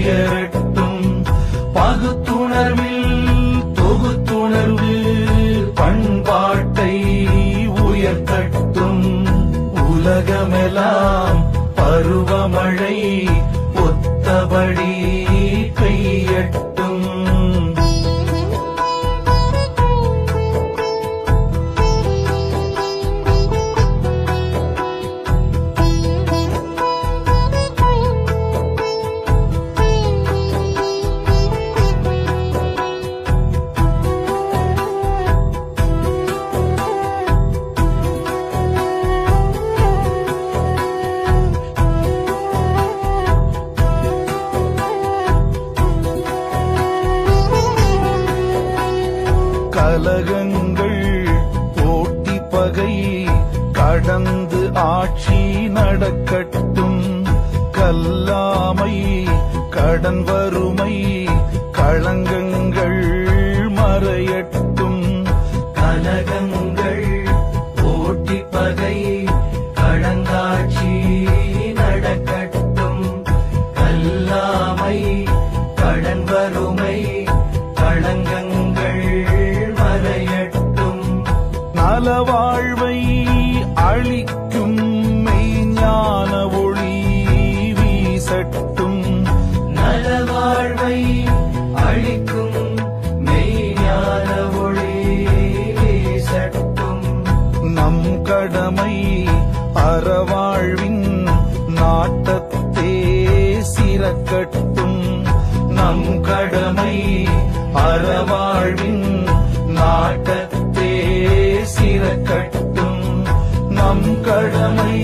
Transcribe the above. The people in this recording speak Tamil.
உயரட்டும். பகுத்துணர்வில் தொகுத்துணர்வு பண்பாட்டை உயர்த்தட்டும். உலகமெல்லாம் பருவமழை ஒத்தபடி பெய்யட்டும். கலகங்கள் போட்டி பகை கடந்து ஆட்சி நடக்கட்டும். கல்லாமை கடன் வறுமை களங்கங்கள் மறையட்டும். கலகங்கள் போட்டி பகை கடந்தாட்சி நடக்கட்டும். கல்லாமை கடன் வறுமை களங்கங்கள் மறையட்டும். நலவாழ்வை அளிக்கும் மெய்ஞான ஒளி வீசட்டும். நலவாழ்வை அளிக்கும் மெய்ஞான ஒளி வீசட்டும். நம் கடமை அறவாழ்வின் நாட்டத்தே சிறக்கட்டும். நம் கடமை அறவாழ்வின் நாட்டத்தே சிறக்கட்டும். நம் கடமை